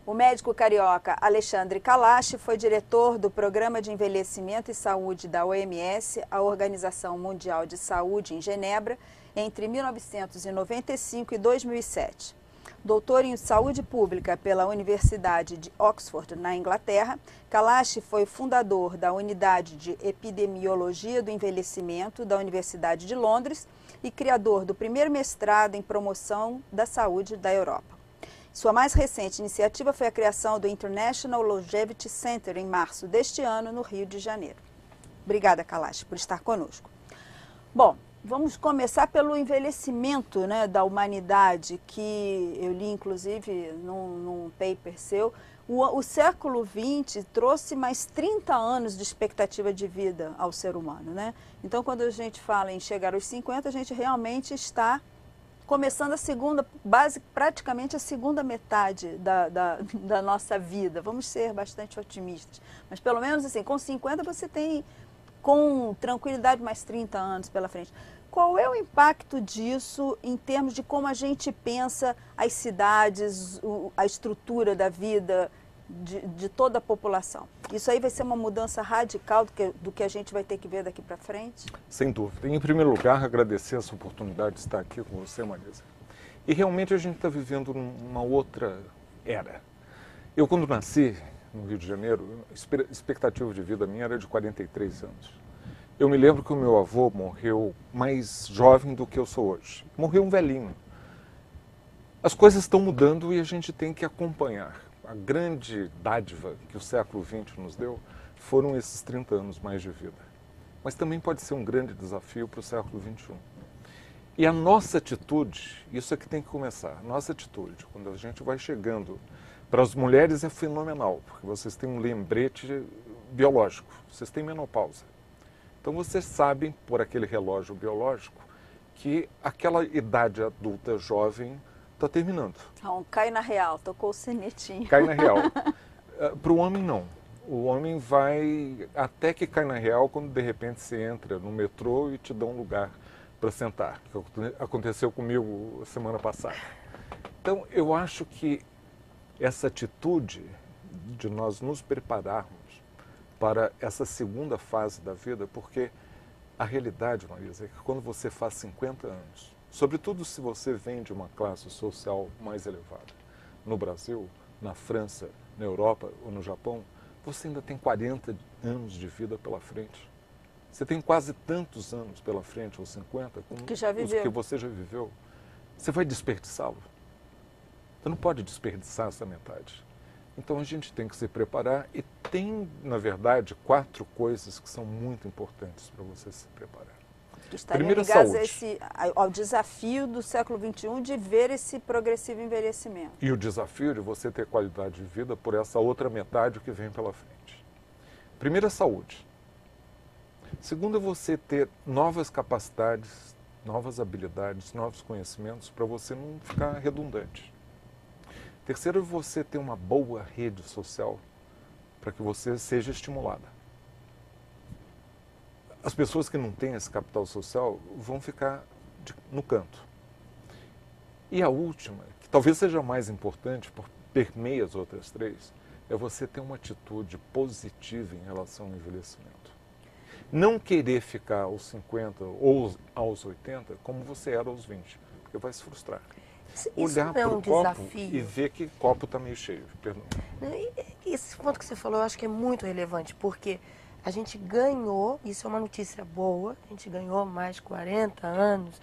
O médico carioca Alexandre Kalash foi diretor do Programa de Envelhecimento e Saúde da OMS, a Organização Mundial de Saúde, em Genebra, entre 1995 e 2007. Doutor em Saúde Pública pela Universidade de Oxford, na Inglaterra, Kalash foi fundador da Unidade de Epidemiologia do Envelhecimento da Universidade de Londres e criador do primeiro mestrado em promoção da saúde da Europa. Sua mais recente iniciativa foi a criação do International Longevity Center em março deste ano, no Rio de Janeiro. Obrigada, Kalash, por estar conosco. Bom, vamos começar pelo envelhecimento, né, da humanidade, que eu li inclusive num paper seu. O século XX trouxe mais 30 anos de expectativa de vida ao ser humano, né? Então, quando a gente fala em chegar aos 50, a gente realmente está começando a segunda, praticamente a segunda metade da nossa vida. Vamos ser bastante otimistas. Mas pelo menos assim, com 50 você tem com tranquilidade mais 30 anos pela frente. Qual é o impacto disso em termos de como a gente pensa as cidades, a estrutura da vida de toda a população? Isso aí vai ser uma mudança radical do que a gente vai ter que ver daqui para frente? Sem dúvida. Em primeiro lugar, agradecer essa oportunidade de estar aqui com você, Marisa. E realmente a gente está vivendo uma outra era. Eu, quando nasci no Rio de Janeiro, a expectativa de vida minha era de 43 anos. Eu me lembro que o meu avô morreu mais jovem do que eu sou hoje. Morreu um velhinho. As coisas estão mudando e a gente tem que acompanhar. A grande dádiva que o século XX nos deu foram esses 30 anos mais de vida. Mas também pode ser um grande desafio para o século XXI. E a nossa atitude, isso é que tem que começar, a nossa atitude, quando a gente vai chegando, para as mulheres é fenomenal, porque vocês têm um lembrete biológico, vocês têm menopausa. Então vocês sabem, por aquele relógio biológico, que aquela idade adulta jovem está terminando. Então, cai na real, tocou o sinetinho. Cai na real. Para o homem, não. O homem vai até que cai na real quando de repente você entra no metrô e te dá um lugar para sentar. Que aconteceu comigo semana passada. Então, eu acho que essa atitude de nós nos prepararmos para essa segunda fase da vida, porque a realidade, Marisa, é que quando você faz 50 anos, sobretudo se você vem de uma classe social mais elevada, no Brasil, na França, na Europa ou no Japão, você ainda tem 40 anos de vida pela frente. Você tem quase tantos anos pela frente, aos 50, como que já viveu. Os que você já viveu. Você vai desperdiçá-lo? Você não pode desperdiçar essa metade. Então a gente tem que se preparar e tem, na verdade, 4 coisas que são muito importantes para você se preparar. Que estariam Primeiro, ligados ao desafio do século XXI de ver esse progressivo envelhecimento. E o desafio de você ter qualidade de vida por essa outra metade que vem pela frente. Primeiro, a saúde. Segundo, é você ter novas capacidades, novas habilidades, novos conhecimentos para você não ficar redundante. Terceiro, é você ter uma boa rede social para que você seja estimulada. As pessoas que não têm esse capital social vão ficar no canto. E a última, que talvez seja a mais importante, por permeia as outras 3, é você ter uma atitude positiva em relação ao envelhecimento. Não querer ficar aos 50 ou aos 80 como você era aos 20, porque vai se frustrar. Olhar para o copo e ver que o copo está meio cheio. Perdão. Esse ponto que você falou eu acho que é muito relevante, porque a gente ganhou, isso é uma notícia boa, a gente ganhou mais 40 anos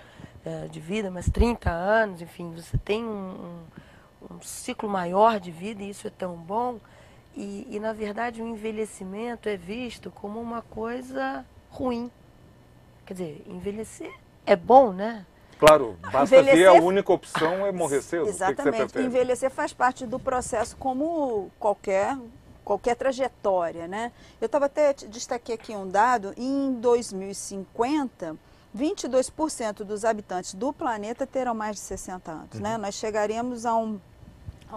de vida, mais 30 anos, enfim, você tem um ciclo maior de vida e isso é tão bom. E, na verdade, o envelhecimento é visto como uma coisa ruim. Quer dizer, envelhecer é bom, né? Claro, basta ver a única opção é morrer cedo. Exatamente, O que você envelhecer faz parte do processo como qualquer trajetória, né? Eu estava até, destaquei aqui um dado, em 2050, 22% dos habitantes do planeta terão mais de 60 anos, né? Nós chegaremos a um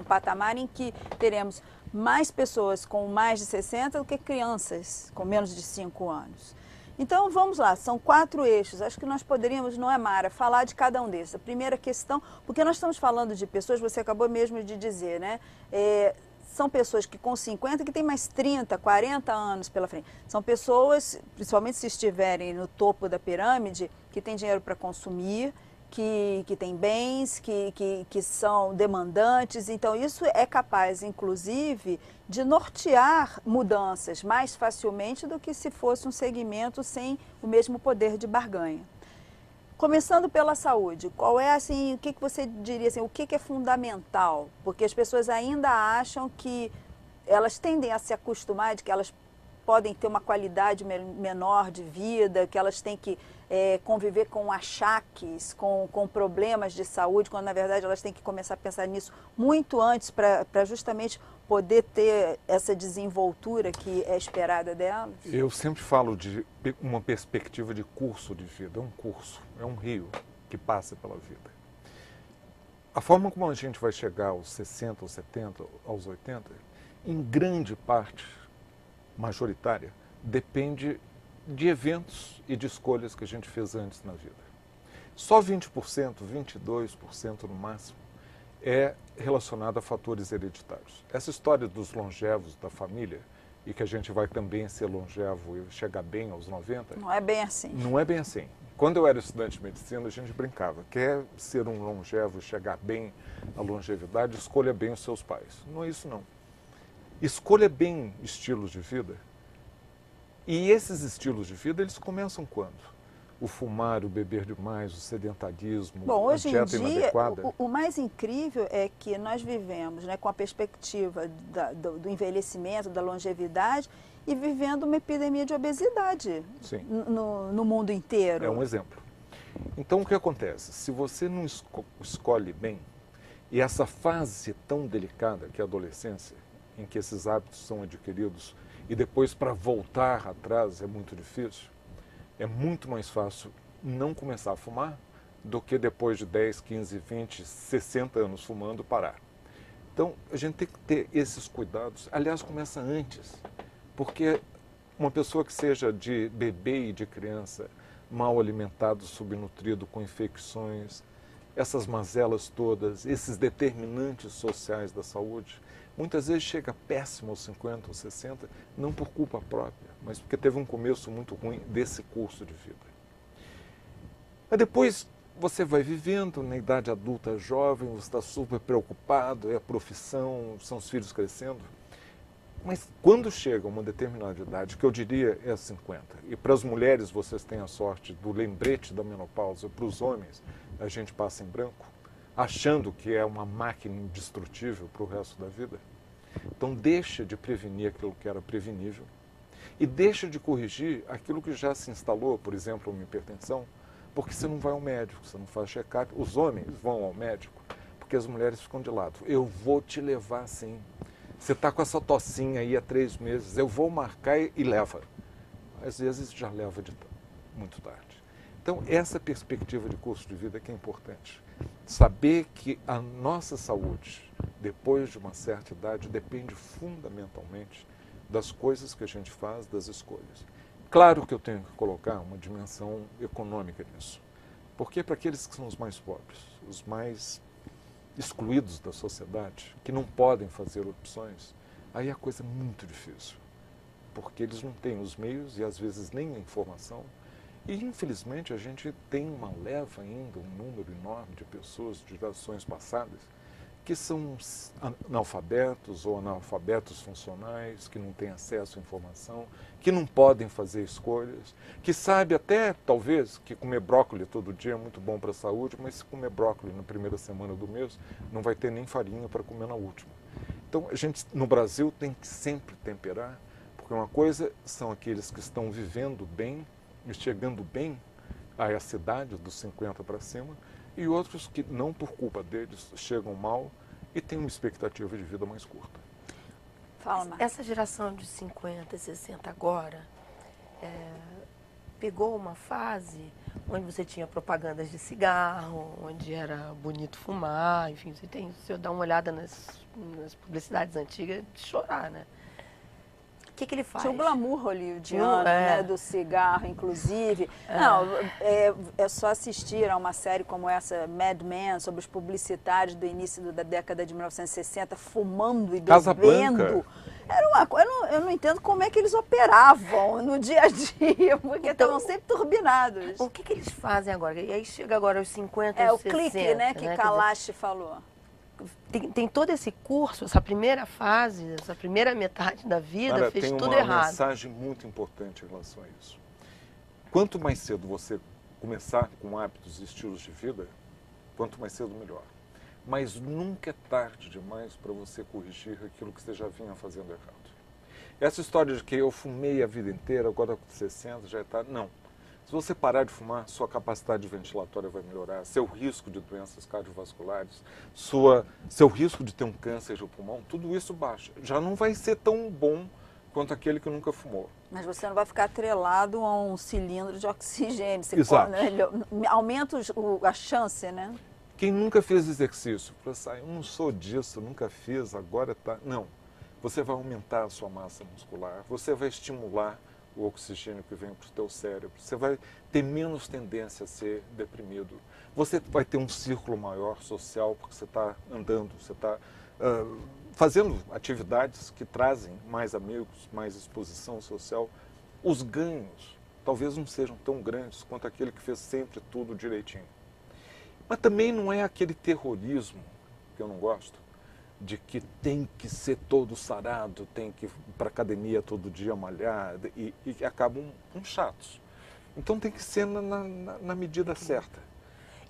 patamar em que teremos mais pessoas com mais de 60 do que crianças com menos de 5 anos. Então, vamos lá, são 4 eixos. Acho que nós poderíamos, não é, Mara, falar de cada um desses. A primeira questão, porque nós estamos falando de pessoas, você acabou mesmo de dizer, né? são pessoas que com 50 que têm mais 30, 40 anos pela frente. São pessoas, principalmente se estiverem no topo da pirâmide, que têm dinheiro para consumir, que têm bens, que são demandantes. Então, isso é capaz, inclusive, de nortear mudanças mais facilmente do que se fosse um segmento sem o mesmo poder de barganha. Começando pela saúde, qual é, assim, o que você diria, assim, o que é fundamental? Porque as pessoas ainda acham que elas tendem a se acostumar de que elas podem ter uma qualidade menor de vida, que elas têm que conviver com achaques, com problemas de saúde, quando na verdade elas têm que começar a pensar nisso muito antes para justamente poder ter essa desenvoltura que é esperada delas? Eu sempre falo de uma perspectiva de curso de vida. É um curso, é um rio que passa pela vida. A forma como a gente vai chegar aos 60, aos 70, aos 80, em grande parte, majoritária, depende de eventos e de escolhas que a gente fez antes na vida. Só 20%, 22% no máximo, é relacionado a fatores hereditários. Essa história dos longevos da família, e que a gente vai também ser longevo e chegar bem aos 90... Não é bem assim. Não é bem assim. Quando eu era estudante de medicina, a gente brincava. Quer ser um longevo e chegar bem à longevidade, escolha bem os seus pais. Não é isso, não. Escolha bem estilos de vida. E esses estilos de vida, eles começam quando? O fumar, o beber demais, o sedentarismo, bom, a hoje dieta em dia, inadequada. o mais incrível é que nós vivemos, né, com a perspectiva do envelhecimento, da longevidade, e vivendo uma epidemia de obesidade no mundo inteiro. É um exemplo. Então, o que acontece? Se você não escolhe bem, e essa fase tão delicada que é a adolescência, em que esses hábitos são adquiridos, e depois para voltar atrás é muito difícil, é muito mais fácil não começar a fumar do que depois de 10, 15, 20, 60 anos fumando parar. Então, a gente tem que ter esses cuidados. Aliás, começa antes, porque uma pessoa que seja de bebê e de criança mal alimentado, subnutrido, com infecções, essas mazelas todas, esses determinantes sociais da saúde, muitas vezes chega péssimo aos 50 ou 60, não por culpa própria, mas porque teve um começo muito ruim desse curso de vida. Mas depois você vai vivendo, na idade adulta jovem, você está super preocupado, é a profissão, são os filhos crescendo. Mas quando chega uma determinada idade, que eu diria é 50, e para as mulheres vocês têm a sorte do lembrete da menopausa, para os homens a gente passa em branco, achando que é uma máquina indestrutível para o resto da vida. Então deixa de prevenir aquilo que era prevenível e deixa de corrigir aquilo que já se instalou, por exemplo, uma hipertensão, porque você não vai ao médico, você não faz check-up. Os homens vão ao médico porque as mulheres ficam de lado. Eu vou te levar sim. Você está com essa tocinha aí há 3 meses, eu vou marcar e leva. Às vezes já leva muito tarde. Então, essa perspectiva de curso de vida que é importante. Saber que a nossa saúde, depois de uma certa idade, depende fundamentalmente das coisas que a gente faz, das escolhas. Claro que eu tenho que colocar uma dimensão econômica nisso. Porque para aqueles que são os mais pobres, os mais excluídos da sociedade, que não podem fazer opções, aí a coisa é muito difícil. Porque eles não têm os meios e às vezes nem a informação. E, infelizmente, a gente tem uma leva ainda, um número enorme de pessoas de gerações passadas que são analfabetos ou analfabetos funcionais, que não têm acesso à informação, que não podem fazer escolhas, que sabe até, talvez, que comer brócolis todo dia é muito bom para a saúde, mas se comer brócolis na primeira semana do mês, não vai ter nem farinha para comer na última. Então, a gente, no Brasil, tem que sempre temperar, porque uma coisa são aqueles que estão vivendo bem, e chegando bem a essa idade dos 50 para cima, e outros que não por culpa deles chegam mal e têm uma expectativa de vida mais curta. Fala, Marcia. Essa geração de 50, 60 agora pegou uma fase onde você tinha propagandas de cigarro, onde era bonito fumar, enfim, se eu dar uma olhada nas publicidades antigas, de chorar, né? que ele faz? Tinha o glamour hollywoodiano, né, do cigarro, inclusive. Não, é só assistir a uma série como essa, Mad Men, sobre os publicitários do início da década de 1960, fumando e Casa bebendo. Blanca. Era uma coisa, eu não entendo como é que eles operavam no dia a dia, porque estavam sempre turbinados. O que eles fazem agora? E aí chega agora aos 50, É o aos 60, clique, né, que Quer Kalash falou. tem todo esse curso, essa primeira fase, essa primeira metade da vida, Cara, fez tem tudo uma errado. mensagem muito importante em relação a isso. Quanto mais cedo você começar com hábitos e estilos de vida, quanto mais cedo melhor. Mas nunca é tarde demais para você corrigir aquilo que você já vinha fazendo errado. Essa história de que eu fumei a vida inteira, agora com 60 já é tarde, não. Se você parar de fumar, sua capacidade ventilatória vai melhorar, seu risco de doenças cardiovasculares, seu risco de ter um câncer de pulmão, tudo isso baixa. Já não vai ser tão bom quanto aquele que nunca fumou. Mas você não vai ficar atrelado a um cilindro de oxigênio. Você Exato. aumenta a chance, né? Quem nunca fez exercício, para sair, eu não sou disso, nunca fiz, agora tá. Não. Você vai aumentar a sua massa muscular, você vai estimular o oxigênio que vem para o teu cérebro, você vai ter menos tendência a ser deprimido, você vai ter um círculo maior social porque você está andando, você está fazendo atividades que trazem mais amigos, mais exposição social. Os ganhos talvez não sejam tão grandes quanto aquele que fez sempre tudo direitinho. Mas também não é aquele terrorismo que eu não gosto, de que tem que ser todo sarado, tem que ir para academia todo dia malhar, e acabam chatos. Então tem que ser na medida certa.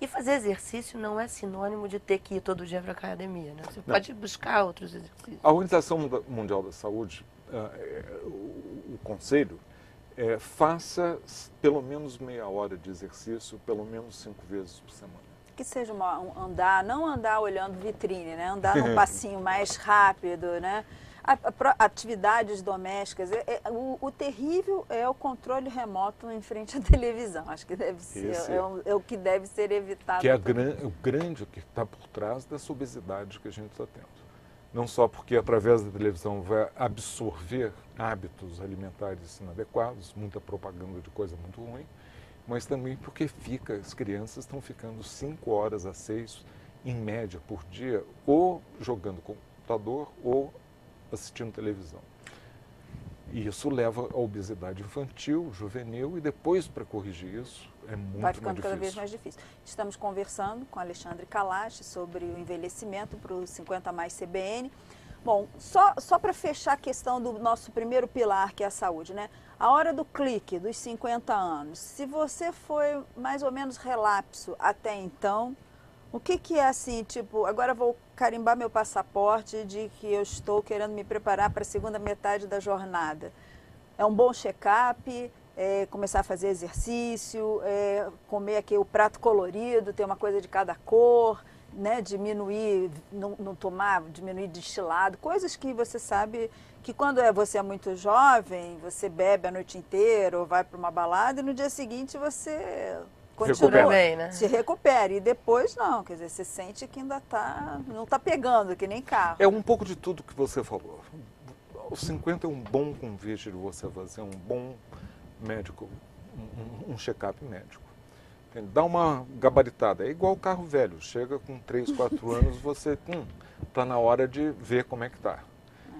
E fazer exercício não é sinônimo de ter que ir todo dia para a academia, né? Você pode buscar outros exercícios. A Organização Mundial da Saúde, o conselho, faça pelo menos meia hora de exercício, pelo menos 5 vezes por semana. Que seja não andar olhando vitrine, né? Andar num passinho mais rápido, né? Atividades domésticas. O terrível é o controle remoto em frente à televisão. Acho que deve ser, é o que deve ser evitado. Que é o grande que está por trás dessa obesidade que a gente está tendo. Não só porque através da televisão vai absorver hábitos alimentares inadequados, muita propaganda de coisa muito ruim, mas também porque as crianças estão ficando 5 horas a 6, em média, por dia, ou jogando computador ou assistindo televisão. E isso leva à obesidade infantil, juvenil, e depois, para corrigir isso, é muito Vai ficando mais difícil. cada vez mais difícil. Estamos conversando com Alexandre Kalash sobre o envelhecimento para o 50 mais CBN. Bom, só para fechar a questão do nosso primeiro pilar, que é a saúde, né? A hora do clique, dos 50 anos, se você foi mais ou menos relapso até então, o que é assim, tipo, agora vou carimbar meu passaporte de que eu estou querendo me preparar para a segunda metade da jornada? É um bom check-up, começar a fazer exercício, comer aqui o prato colorido, ter uma coisa de cada cor, né, diminuir destilado, coisas que você sabe que quando você é muito jovem, você bebe a noite inteira ou vai para uma balada e no dia seguinte você continua, bem, né? se recupera. E depois não, quer dizer, você sente que ainda não está pegando, que nem carro. É um pouco de tudo que você falou. Os 50 é um bom convite de você fazer um bom médico, um check-up médico. Dá uma gabaritada. É igual o carro velho. Chega com 3, 4 anos, você está na hora de ver como é que está.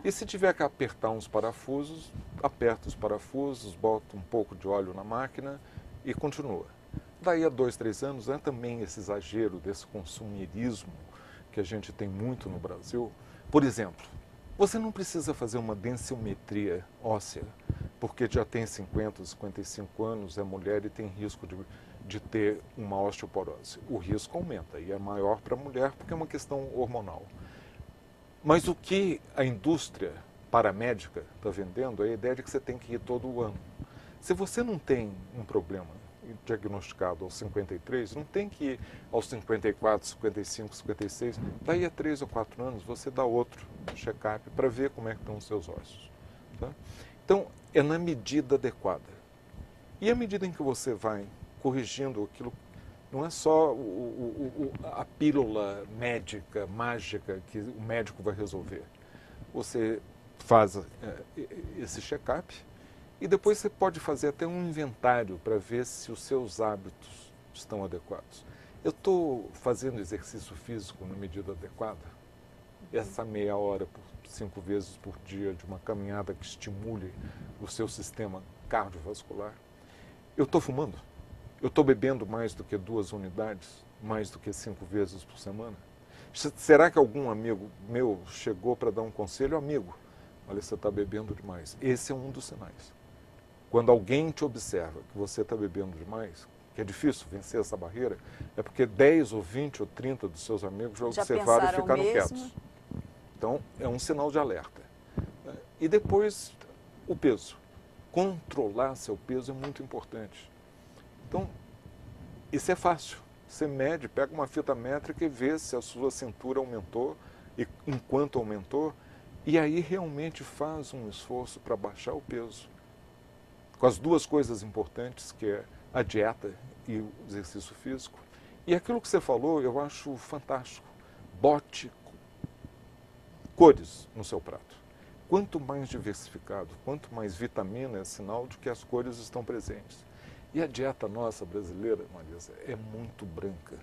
E se tiver que apertar uns parafusos, aperta os parafusos, bota um pouco de óleo na máquina e continua. Daí a 2, 3 anos, também esse exagero desse consumerismo que a gente tem muito no Brasil. Por exemplo, você não precisa fazer uma densitometria óssea, porque já tem 50, 55 anos, é mulher e tem risco de ter uma osteoporose. O risco aumenta e é maior para a mulher porque é uma questão hormonal. Mas o que a indústria paramédica está vendendo é a ideia de que você tem que ir todo ano. Se você não tem um problema diagnosticado aos 53, não tem que ir aos 54, 55, 56. Daí a 3 ou 4 anos você dá outro check-up para ver como é que estão os seus ossos. Tá? Então, é na medida adequada. E à medida em que você vai corrigindo aquilo, não é só a pílula médica, mágica, que o médico vai resolver. Você faz esse check-up e depois você pode fazer até um inventário para ver se os seus hábitos estão adequados. Eu estou fazendo exercício físico na medida adequada? Essa meia hora, 5 vezes por dia, de uma caminhada que estimule o seu sistema cardiovascular. Eu estou fumando? Eu estou bebendo mais do que 2 unidades? Mais do que 5 vezes por semana? Será que algum amigo meu chegou para dar um conselho? Amigo, olha, você está bebendo demais. Esse é um dos sinais. Quando alguém te observa que você está bebendo demais, que é difícil vencer essa barreira, é porque 10 ou 20 ou 30 dos seus amigos já observaram e ficaram quietos. Então, é um sinal de alerta. E depois, o peso. Controlar seu peso é muito importante. Então, isso é fácil. Você mede, pega uma fita métrica e vê se a sua cintura aumentou, e enquanto aumentou, e aí realmente faz um esforço para baixar o peso. Com as 2 coisas importantes, que é a dieta e o exercício físico. E aquilo que você falou, eu acho fantástico. Bote cores no seu prato. Quanto mais diversificado, quanto mais vitamina, é sinal de que as cores estão presentes. E a dieta nossa brasileira, Marisa, é muito branca.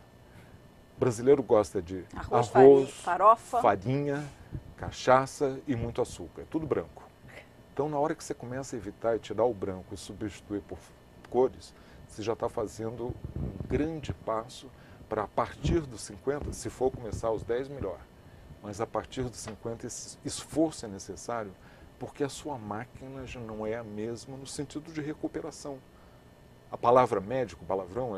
O brasileiro gosta de arroz, farofa, farinha, cachaça e muito açúcar. É tudo branco. Então, na hora que você começa a evitar e tirar o branco e substituir por cores, você já está fazendo um grande passo para, a partir dos 50, se for começar aos 10, melhor. Mas a partir dos 50, esse esforço é necessário, porque a sua máquina já não é a mesma no sentido de recuperação. A palavra médico, palavrão,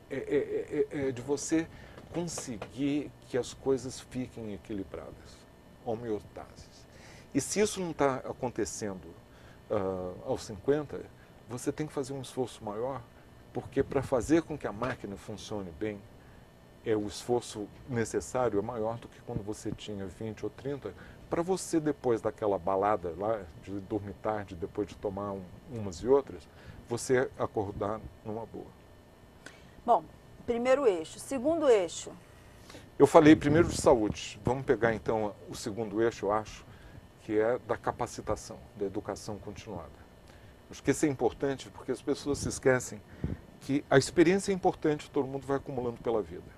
é de você conseguir que as coisas fiquem equilibradas, homeostases. E se isso não está acontecendo aos 50, você tem que fazer um esforço maior, porque para fazer com que a máquina funcione bem, o esforço necessário é maior do que quando você tinha 20 ou 30, para você, depois daquela balada lá, de dormir tarde, depois de tomar umas e outras, você acordar numa boa. Bom, primeiro eixo. Segundo eixo. Eu falei primeiro de saúde. Vamos pegar então o segundo eixo, eu acho, que é da capacitação, da educação continuada. Acho que isso é importante porque as pessoas se esquecem que a experiência é importante, todo mundo vai acumulando pela vida.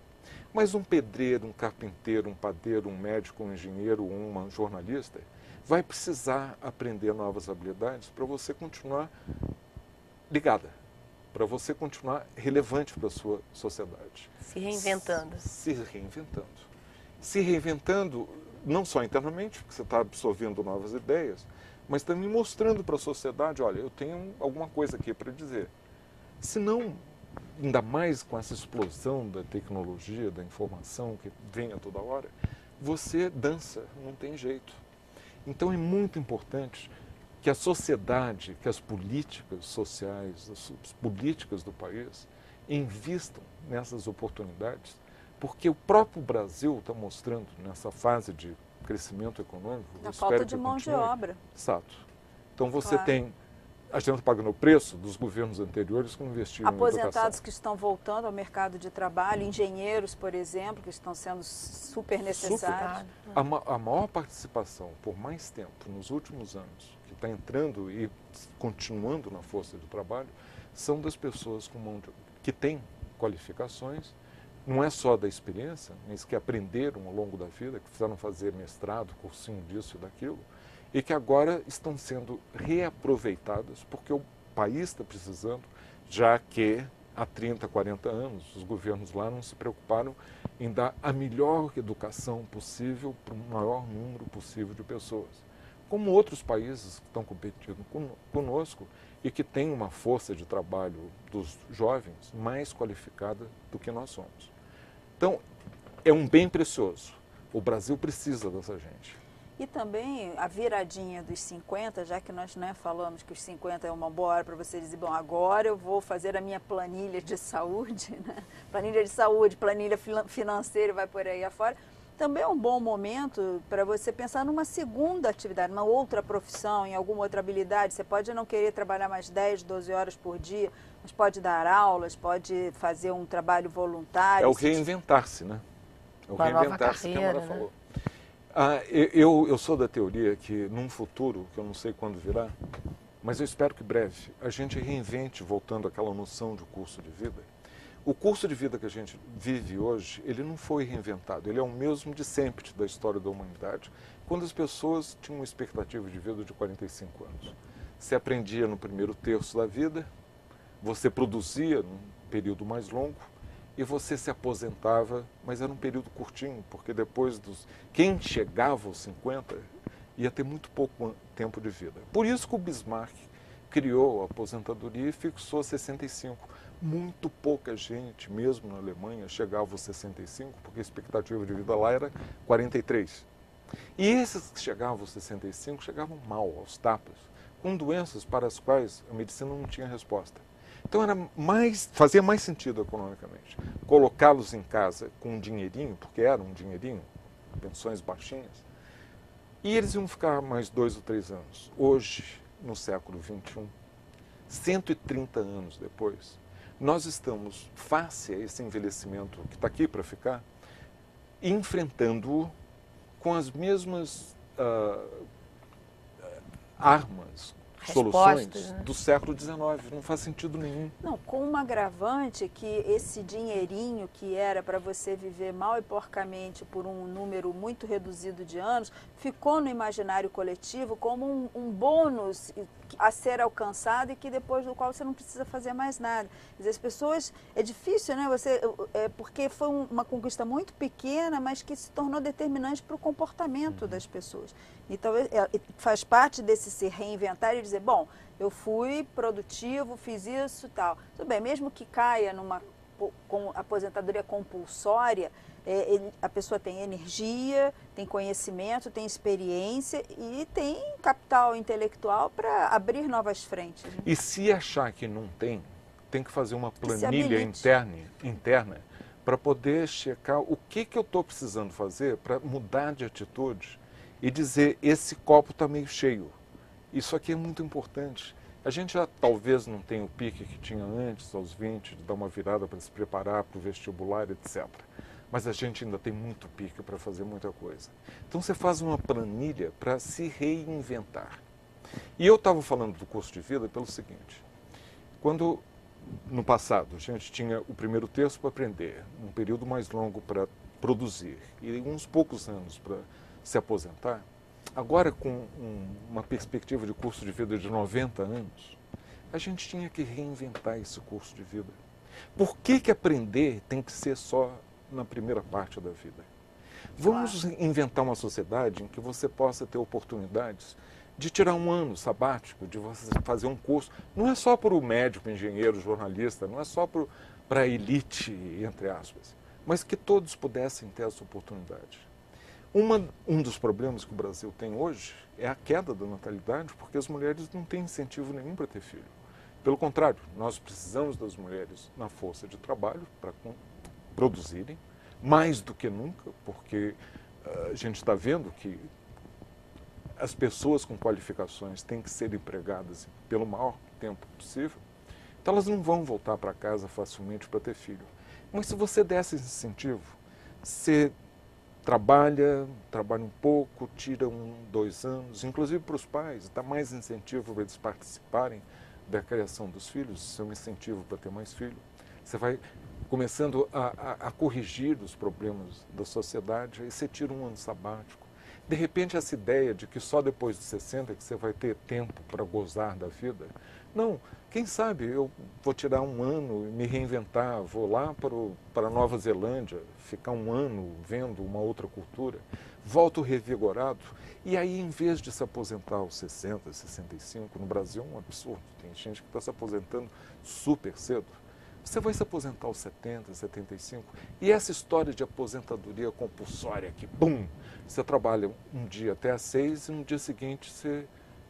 Mas um pedreiro, um carpinteiro, um padeiro, um médico, um engenheiro, uma jornalista, vai precisar aprender novas habilidades para você continuar ligada, para você continuar relevante para a sua sociedade. Se reinventando. Se reinventando. Se reinventando não só internamente, porque você está absorvendo novas ideias, mas também mostrando para a sociedade, olha, eu tenho alguma coisa aqui para dizer. Se não, ainda mais com essa explosão da tecnologia, da informação que vem a toda hora, você dança, não tem jeito. Então é muito importante que a sociedade, que as políticas sociais, as políticas do país invistam nessas oportunidades, porque o próprio Brasil está mostrando nessa fase de crescimento econômico. A falta de mão de obra. Exato. Então você tem... A gente está pagando o preço dos governos anteriores que investiram em educação. Aposentados que estão voltando ao mercado de trabalho, engenheiros, por exemplo, que estão sendo super necessários. A maior participação por mais tempo nos últimos anos, que está entrando e continuando na força de trabalho, são das pessoas que têm qualificações, não é só da experiência, mas que aprenderam ao longo da vida, que precisaram fazer mestrado, cursinho disso e daquilo, e que agora estão sendo reaproveitadas porque o país está precisando, já que há 30, 40 anos os governos lá não se preocuparam em dar a melhor educação possível para o maior número possível de pessoas. Como outros países que estão competindo conosco e que têm uma força de trabalho dos jovens mais qualificada do que nós somos. Então, é um bem precioso. O Brasil precisa dessa gente. E também a viradinha dos 50, já que nós falamos que os 50 é uma boa hora para você dizer, bom, agora eu vou fazer a minha planilha de saúde, né? Planilha de saúde, planilha financeira, vai por aí afora. Também é um bom momento para você pensar numa segunda atividade, uma outra profissão, em alguma outra habilidade. Você pode não querer trabalhar mais 10, 12 horas por dia, mas pode dar aulas, pode fazer um trabalho voluntário. É o reinventar-se, né? É o uma reinventar-se nova carreira, que a Mara né? falou. Eu sou da teoria que num futuro, que eu não sei quando virá, mas eu espero que breve, a gente reinvente, voltando àquela noção de curso de vida. O curso de vida que a gente vive hoje, ele não foi reinventado, ele é o mesmo de sempre da história da humanidade, quando as pessoas tinham uma expectativa de vida de 45 anos. Você aprendia no primeiro terço da vida, você produzia num período mais longo, e você se aposentava, mas era um período curtinho, porque depois quem chegava aos 50 ia ter muito pouco tempo de vida. Por isso que o Bismarck criou a aposentadoria e fixou 65. Muito pouca gente, mesmo na Alemanha, chegava aos 65, porque a expectativa de vida lá era 43. E esses que chegavam aos 65 chegavam mal, aos tapas, com doenças para as quais a medicina não tinha resposta. Então fazia mais sentido economicamente colocá-los em casa com um dinheirinho, porque era um dinheirinho, pensões baixinhas, e eles iam ficar mais 2 ou 3 anos. Hoje, no século XXI, 130 anos depois, nós estamos, face a esse envelhecimento que está aqui para ficar, enfrentando-o com as mesmas armas, soluções do século XIX. Não faz sentido nenhum. Não, com um agravante que esse dinheirinho que era para você viver mal e porcamente por um número muito reduzido de anos, ficou no imaginário coletivo como um bônus a ser alcançado e que depois do qual você não precisa fazer mais nada. Quer dizer, as pessoas, é difícil, né? Porque foi uma conquista muito pequena, mas que se tornou determinante para o comportamento das pessoas. Então, faz parte desse se reinventar e dizer, bom, eu fui produtivo, fiz isso e tal. Tudo bem, mesmo que caia com aposentadoria compulsória, a pessoa tem energia, tem conhecimento, tem experiência e tem capital intelectual para abrir novas frentes. Né? E se achar que não tem que fazer uma planilha interna para poder checar o que eu estou precisando fazer para mudar de atitude e dizer, esse copo está meio cheio. Isso aqui é muito importante. A gente já talvez não tenha o pique que tinha antes, aos 20, de dar uma virada para se preparar para o vestibular, etc. Mas a gente ainda tem muito pique para fazer muita coisa. Então você faz uma planilha para se reinventar. E eu estava falando do curso de vida pelo seguinte, quando no passado a gente tinha o primeiro terço para aprender, um período mais longo para produzir e uns poucos anos para se aposentar, agora com uma perspectiva de curso de vida de 90 anos, a gente tinha que reinventar esse curso de vida. Por que aprender tem que ser só na primeira parte da vida? Vamos inventar uma sociedade em que você possa ter oportunidades de tirar um ano sabático, de você fazer um curso. Não é só para o médico, engenheiro, jornalista, não é só para a elite, entre aspas, mas que todos pudessem ter essa oportunidade. Um dos problemas que o Brasil tem hoje é a queda da natalidade, porque as mulheres não têm incentivo nenhum para ter filho. Pelo contrário, nós precisamos das mulheres na força de trabalho para produzirem, mais do que nunca, porque a gente está vendo que as pessoas com qualificações têm que ser empregadas pelo maior tempo possível, então elas não vão voltar para casa facilmente para ter filho. Mas se você desse esse incentivo, você trabalha um pouco, tira 2 anos, inclusive para os pais, dá mais incentivo para eles participarem da criação dos filhos, isso é um incentivo para ter mais filho. Você vai começando a corrigir os problemas da sociedade, aí você tira um ano sabático. De repente, essa ideia de que só depois dos 60 que você vai ter tempo para gozar da vida, não, quem sabe eu vou tirar um ano e me reinventar, vou lá para Nova Zelândia, ficar um ano vendo uma outra cultura, volto revigorado, e aí em vez de se aposentar aos 60, 65, no Brasil é um absurdo, tem gente que está se aposentando super cedo, você vai se aposentar aos 70, 75, e essa história de aposentadoria compulsória, que bum, você trabalha um dia até às 6 e no dia seguinte você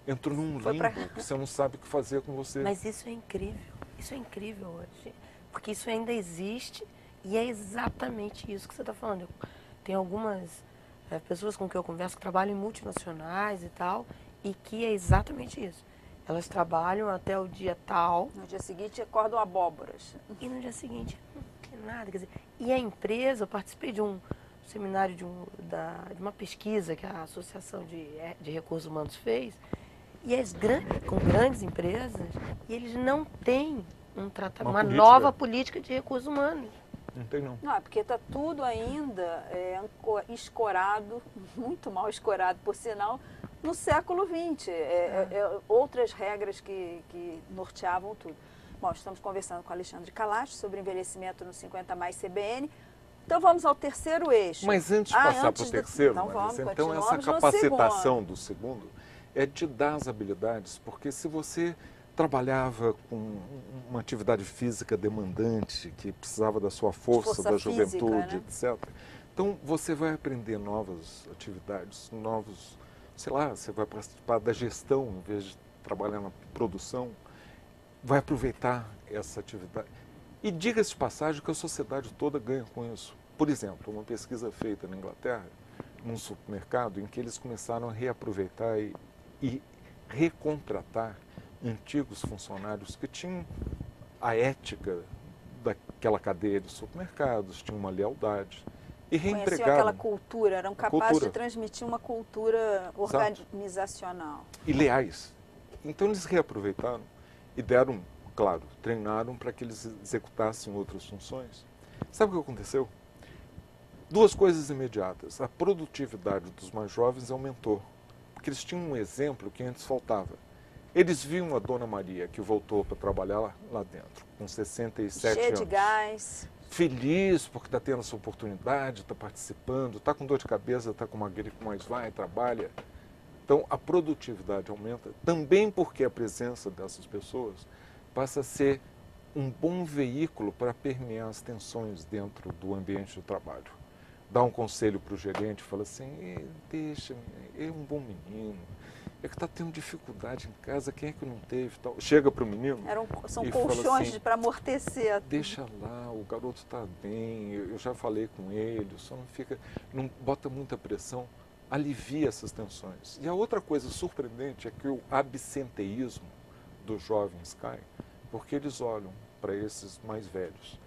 entrou num limbo, que você não sabe o que fazer com você. Mas isso é incrível hoje, porque isso ainda existe e é exatamente isso que você está falando. Tem algumas pessoas com quem eu converso que trabalham em multinacionais e tal, e que é exatamente isso. Elas trabalham até o dia tal. No dia seguinte acordam abóboras. E no dia seguinte não tem nada. Quer dizer, e a empresa, eu participei de um seminário de uma pesquisa que a Associação de Recursos Humanos fez, e com grandes empresas, e eles não têm uma nova política de recursos humanos. Não tem, não. Não, é porque está tudo ainda escorado, muito mal escorado, por sinal, no século XX. Outras regras que norteavam tudo. Bom, estamos conversando com Alexandre Kalash sobre envelhecimento no 50 mais CBN. Então vamos ao terceiro eixo. Mas antes de passar para o terceiro, então essa capacitação do segundo é de dar as habilidades, porque se você trabalhava com uma atividade física demandante, que precisava da sua força da juventude, física, né? etc. Então você vai aprender novas atividades, sei lá, você vai participar da gestão em vez de trabalhar na produção, vai aproveitar essa atividade. E diga-se de passagem que a sociedade toda ganha com isso. Por exemplo, uma pesquisa feita na Inglaterra, num supermercado, em que eles começaram a reaproveitar e recontratar antigos funcionários que tinham a ética daquela cadeia de supermercados, tinham uma lealdade. E reempregaram. Conheciam aquela cultura, eram capazes de transmitir uma cultura organizacional. E leais. Então eles reaproveitaram e deram, claro, treinaram para que eles executassem outras funções. Sabe o que aconteceu? Duas coisas imediatas. A produtividade dos mais jovens aumentou, porque eles tinham um exemplo que antes faltava. Eles viam a Dona Maria, que voltou para trabalhar lá dentro, com 67 anos. Cheia de gás. Feliz porque está tendo essa oportunidade, está participando, está com dor de cabeça, está com uma gripe, mas vai, trabalha. Então, a produtividade aumenta, também porque a presença dessas pessoas passa a ser um bom veículo para permear as tensões dentro do ambiente de trabalho. Dá um conselho para o gerente, fala assim, deixa, é um bom menino, é que está tendo dificuldade em casa, quem é que não teve? Tal. Chega para o menino são colchões assim, para amortecer. Deixa lá, o garoto está bem, eu já falei com ele, só não bota muita pressão, alivia essas tensões. E a outra coisa surpreendente é que o absenteísmo dos jovens cai, porque eles olham para esses mais velhos,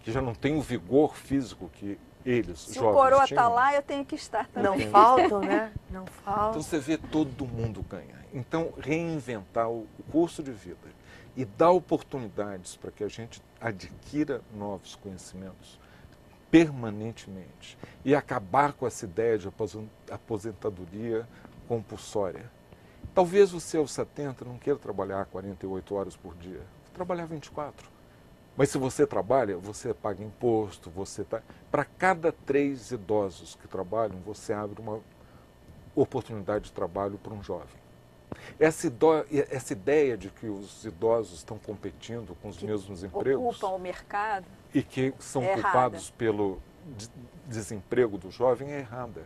que já não têm o vigor físico que eles, se jovens, o coroa tinham. está lá, eu tenho que estar também. Não faltam, né? Não faltam. Então você vê, todo mundo ganha. Então reinventar o curso de vida e dar oportunidades para que a gente adquira novos conhecimentos permanentemente e acabar com essa ideia de aposentadoria compulsória. Talvez você aos 70 não queira trabalhar 48 horas por dia, trabalhar 24. Mas se você trabalha, você paga imposto, para cada 3 idosos que trabalham, você abre uma oportunidade de trabalho para um jovem. Essa ideia de que os idosos estão competindo com os mesmos empregos, ocupam o mercado, e que são culpados pelo desemprego do jovem é errada.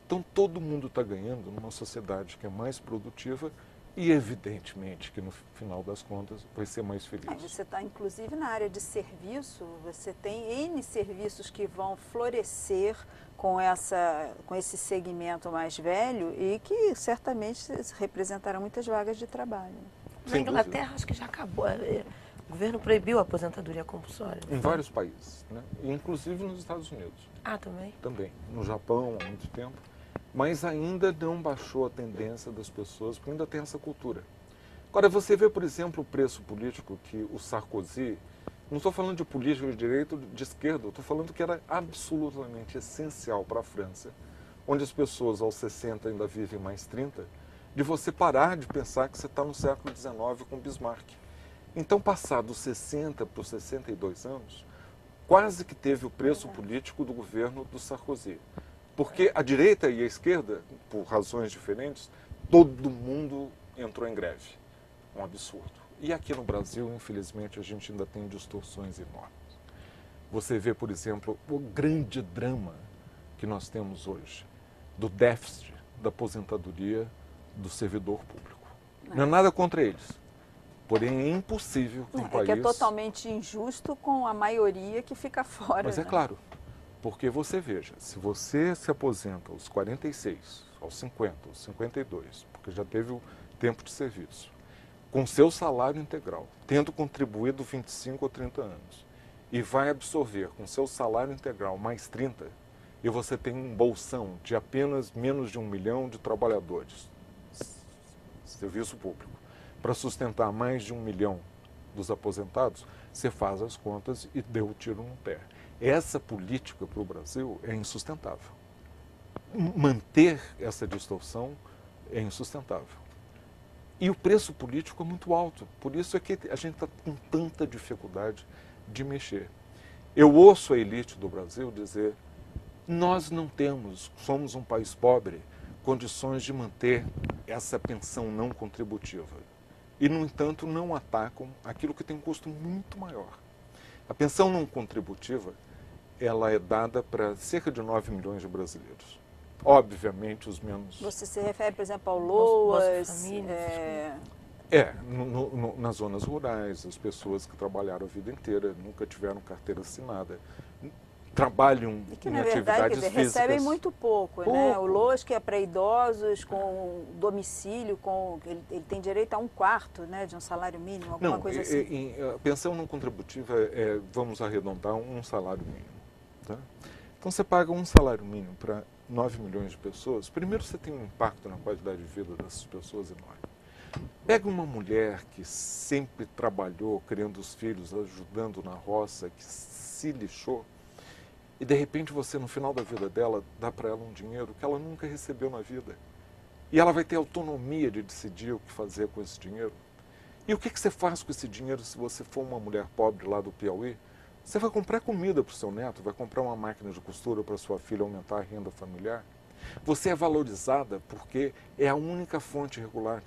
Então todo mundo está ganhando numa sociedade que é mais produtiva e, evidentemente, que no final das contas vai ser mais feliz. Você está, inclusive, na área de serviço, você tem N serviços que vão florescer com esse segmento mais velho e que certamente representarão muitas vagas de trabalho. Na Inglaterra, acho que já acabou. O governo proibiu a aposentadoria compulsória. Em vários países, né? Inclusive nos Estados Unidos. Ah, também? Também. No Japão, há muito tempo. Mas ainda não baixou a tendência das pessoas, porque ainda tem essa cultura. Agora, você vê, por exemplo, o preço político que o Sarkozy, não estou falando de político de direita ou de esquerda, estou falando que era absolutamente essencial para a França, onde as pessoas aos 60 ainda vivem mais 30, de você parar de pensar que você está no século XIX com Bismarck. Então, passado dos 60 para os 62 anos, quase que teve o preço político do governo do Sarkozy. Porque a direita e a esquerda, por razões diferentes, todo mundo entrou em greve. Um absurdo. E aqui no Brasil, infelizmente, a gente ainda tem distorções enormes. Você vê, por exemplo, o grande drama que nós temos hoje, do déficit da aposentadoria do servidor público. Não é nada contra eles. Porém, é impossível que um país... que é totalmente injusto com a maioria que fica fora. Mas é claro. Porque você veja, se você se aposenta aos 46, aos 50, aos 52, porque já teve o tempo de serviço, com seu salário integral, tendo contribuído 25 ou 30 anos, e vai absorver com seu salário integral mais 30, e você tem um bolsão de apenas menos de 1 milhão de trabalhadores, serviço público, para sustentar mais de 1 milhão dos aposentados, você faz as contas e deu o tiro no pé. Essa política para o Brasil é insustentável. Manter essa distorção é insustentável. E o preço político é muito alto, por isso é que a gente está com tanta dificuldade de mexer. Eu ouço a elite do Brasil dizer: nós não temos, somos um país pobre, condições de manter essa pensão não contributiva. E, no entanto, não atacam aquilo que tem um custo muito maior. A pensão não contributiva, ela é dada para cerca de 9 milhões de brasileiros. Obviamente, os menos... Você se refere, por exemplo, ao LOAS? Nas zonas rurais, as pessoas que trabalharam a vida inteira, nunca tiveram carteira assinada, trabalham e que, em na verdade, atividades quer dizer, físicas. recebem muito pouco, né? O LOAS, que é para idosos, com domicílio, ele tem direito a 1/4, né, de um salário mínimo, alguma coisa assim. A pensão não contributiva vamos arredondar, um salário mínimo. Tá? Então, você paga um salário mínimo para 9 milhões de pessoas, primeiro você tem um impacto na qualidade de vida dessas pessoas enorme. Pega uma mulher que sempre trabalhou, criando os filhos, ajudando na roça, que se lixou, e de repente você, no final da vida dela, dá para ela um dinheiro que ela nunca recebeu na vida. E ela vai ter autonomia de decidir o que fazer com esse dinheiro. E o que você faz com esse dinheiro se você for uma mulher pobre lá do Piauí? Você vai comprar comida para o seu neto, vai comprar uma máquina de costura para sua filha aumentar a renda familiar. Você é valorizada porque é a única fonte regular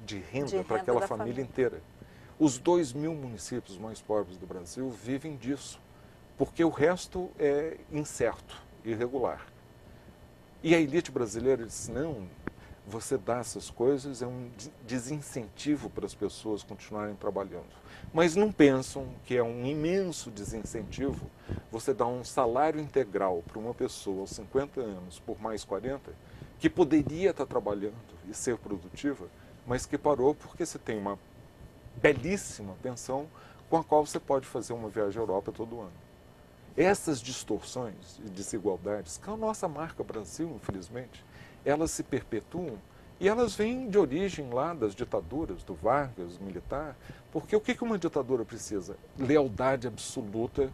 de renda para aquela família inteira. Os 2.000 municípios mais pobres do Brasil vivem disso, porque o resto é incerto, irregular. E a elite brasileira diz: não, você dá essas coisas, é um desincentivo para as pessoas continuarem trabalhando. Mas não pensam que é um imenso desincentivo você dar um salário integral para uma pessoa aos 50 anos por mais 40, que poderia estar trabalhando e ser produtiva, mas que parou porque você tem uma belíssima pensão com a qual você pode fazer uma viagem à Europa todo ano. Essas distorções e desigualdades, que é a nossa marca Brasil, infelizmente, elas se perpetuam e elas vêm de origem lá das ditaduras, do Vargas, militar, porque o que uma ditadura precisa? Lealdade absoluta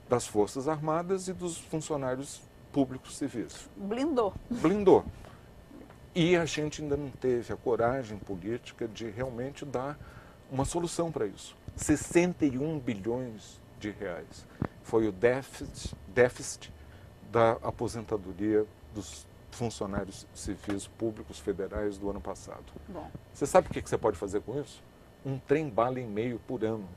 das Forças Armadas e dos funcionários públicos civis. Blindou. Blindou. E a gente ainda não teve a coragem política de realmente dar uma solução para isso. 61 bilhões de reais foi o déficit da aposentadoria dos funcionários civis públicos federais do ano passado. Bom. Você sabe o que você pode fazer com isso? Um trem-bala e meio por ano.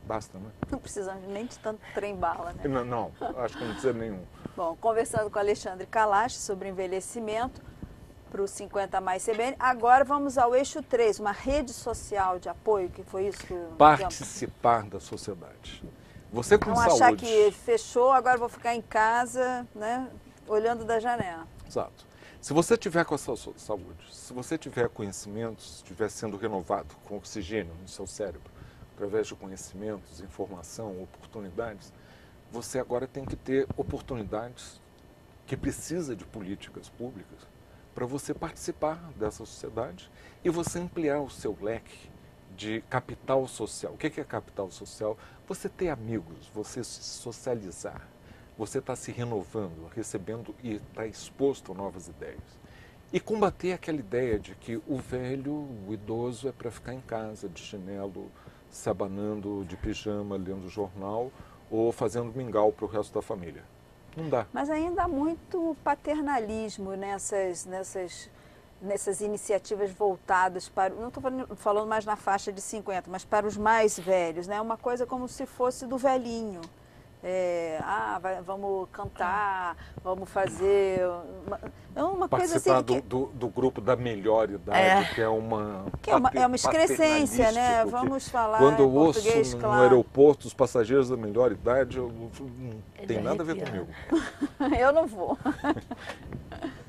Basta, né? Não precisamos nem de tanto trem-bala, né? Não, acho que não precisa nenhum. Bom, conversando com Alexandre Kalash sobre envelhecimento para o 50 Mais CBN, agora vamos ao eixo 3, uma rede social de apoio, que foi isso que... Participar da sociedade. Você com não saúde... achar que fechou, agora vou ficar em casa, né, olhando da janela. Exato. Se você tiver com a sua saúde, se você tiver conhecimentos, estiver sendo renovado com oxigênio no seu cérebro, através de conhecimentos, informação, oportunidades, você agora tem que ter oportunidades que precisa de políticas públicas para você participar dessa sociedade e você ampliar o seu leque de capital social. O que é capital social? Você ter amigos, você se socializar, você está se renovando, recebendo e está exposto a novas ideias. E combater aquela ideia de que o velho, o idoso é para ficar em casa, de chinelo, se abanando de pijama, lendo jornal ou fazendo mingau para o resto da família. Não dá. Mas ainda há muito paternalismo nessas iniciativas voltadas para, não estou falando mais na faixa de 50, mas para os mais velhos, né? Uma coisa como se fosse do velhinho. Vamos cantar, vamos fazer uma coisa assim. Participar do grupo da melhor idade, que é uma excrescência, né? Vamos falar quando eu em português, ouço claro. no aeroporto os passageiros da melhor idade, não tem nada a ver comigo. Eu não vou.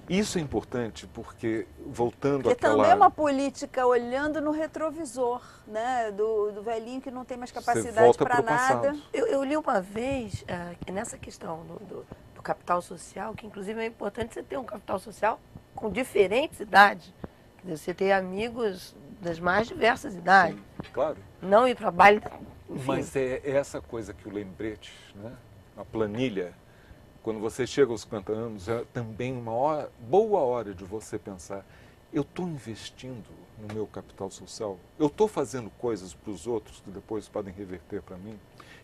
Isso é importante porque, voltando porque àquela... também é uma política olhando no retrovisor, né? Do velhinho que não tem mais capacidade para nada. Eu li uma vez, nessa questão capital social, que inclusive é importante você ter um capital social com diferentes idades. Quer dizer, você ter amigos das mais diversas idades. Sim, claro. Não ir para baile, enfim. Mas é essa coisa que o lembrete, né? A planilha, quando você chega aos 50 anos, é também uma boa hora de você pensar, eu estou investindo no meu capital social? Eu estou fazendo coisas para os outros que depois podem reverter para mim?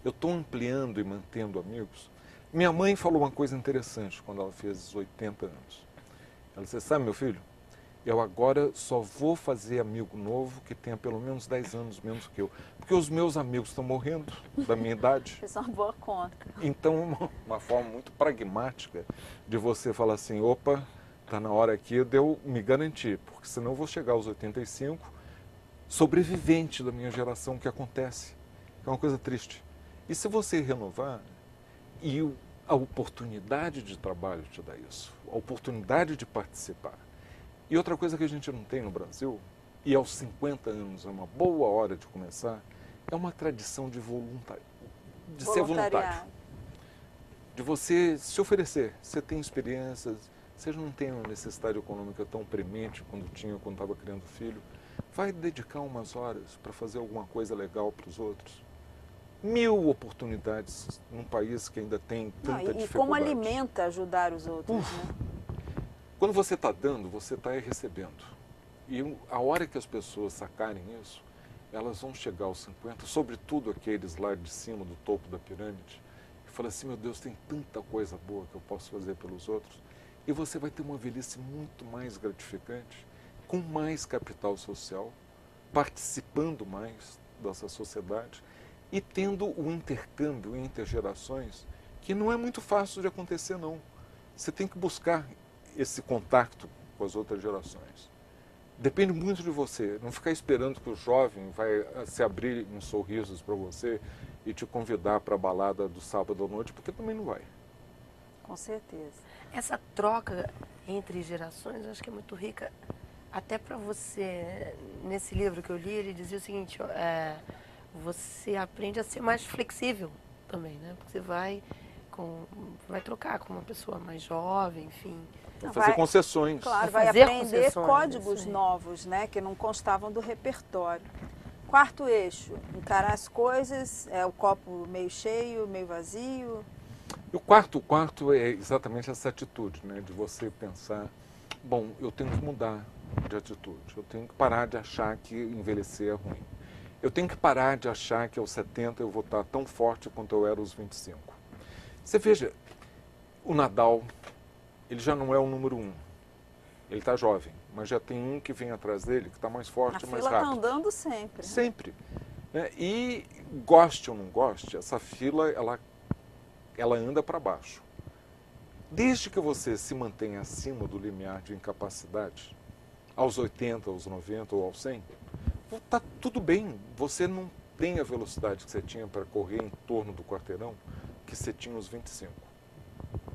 Eu estou ampliando e mantendo amigos? Minha mãe falou uma coisa interessante quando ela fez 80 anos. Ela disse, sabe, meu filho, eu agora só vou fazer amigo novo que tenha pelo menos 10 anos menos que eu. Porque os meus amigos estão morrendo da minha idade. Isso é uma boa conta. Então, uma forma muito pragmática de você falar assim, opa, está na hora aqui de eu me garantir, porque senão eu vou chegar aos 85 sobrevivente da minha geração, que acontece. É uma coisa triste. E se você renovar, e a oportunidade de trabalho te dá isso, a oportunidade de participar. E outra coisa que a gente não tem no Brasil, e aos 50 anos é uma boa hora de começar, é uma tradição de ser voluntário. De você se oferecer. Você tem experiências, você não tem uma necessidade econômica tão premente quando estava criando filho. Vai dedicar umas horas para fazer alguma coisa legal para os outros. 1000 oportunidades num país que ainda tem tanta dificuldade. E como alimenta ajudar os outros, né? Quando você está dando, você está recebendo. E a hora que as pessoas sacarem isso, elas vão chegar aos 50, sobretudo aqueles lá de cima, do topo da pirâmide, e falam assim, meu Deus, tem tanta coisa boa que eu posso fazer pelos outros. E você vai ter uma velhice muito mais gratificante, com mais capital social, participando mais dessa sociedade e tendo o intercâmbio intergerações, que não é muito fácil de acontecer, não. Você tem que buscar esse contato com as outras gerações. Depende muito de você, não ficar esperando que o jovem vai se abrir em sorrisos para você e te convidar para a balada do sábado à noite, porque também não vai. Com certeza. Essa troca entre gerações, eu acho que é muito rica, até para você, nesse livro que eu li, ele dizia o seguinte, você aprende a ser mais flexível também, né? Porque você vai trocar com uma pessoa mais jovem, enfim. Fazer concessões. Claro, vai fazer aprender concessões, códigos novos, né, que não constavam do repertório. Quarto eixo, encarar as coisas, o copo meio cheio, meio vazio. E o quarto é exatamente essa atitude, né, de você pensar, bom, eu tenho que mudar de atitude, eu tenho que parar de achar que envelhecer é ruim. Eu tenho que parar de achar que aos 70 eu vou estar tão forte quanto eu era aos 25. Você veja, o Nadal, ele já não é o número 1. Ele está jovem, mas já tem um que vem atrás dele, que está mais forte e mais rápido. A fila está andando sempre. Sempre. Né? E goste ou não goste, essa fila, ela anda para baixo. Desde que você se mantenha acima do limiar de incapacidade, aos 80, aos 90 ou aos 100, está tudo bem. Você não tem a velocidade que você tinha para correr em torno do quarteirão que você tinha aos 25.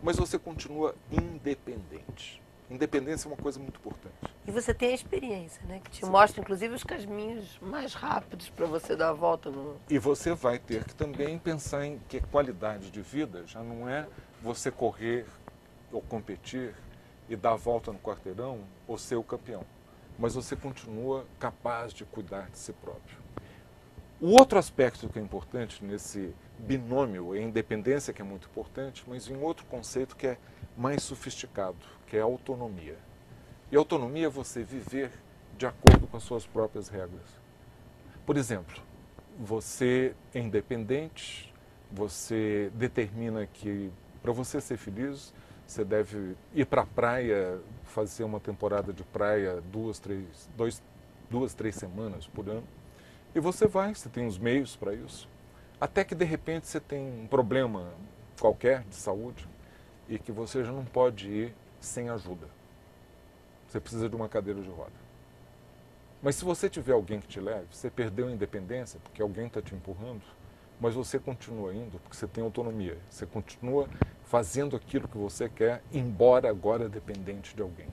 Mas você continua independente. Independência é uma coisa muito importante. E você tem a experiência, né? Que te mostra, inclusive, os caminhos mais rápidos para você dar a volta no... E você vai ter que também pensar em que qualidade de vida já não é você correr ou competir e dar a volta no quarteirão ou ser o campeão. Mas você continua capaz de cuidar de si próprio. O outro aspecto que é importante nesse binômio é a independência, que é muito importante, mas em outro conceito que é mais sofisticado, que é a autonomia. E a autonomia é você viver de acordo com as suas próprias regras. Por exemplo, você é independente, você determina que para você ser feliz, você deve ir para a praia, fazer uma temporada de praia 2, 3 semanas por ano. E você tem os meios para isso. Até que de repente você tem um problema qualquer de saúde e que você já não pode ir sem ajuda. Você precisa de uma cadeira de roda. Mas se você tiver alguém que te leve, você perdeu a independência porque alguém está te empurrando, mas você continua indo porque você tem autonomia. Você continua fazendo aquilo que você quer, embora agora dependente de alguém.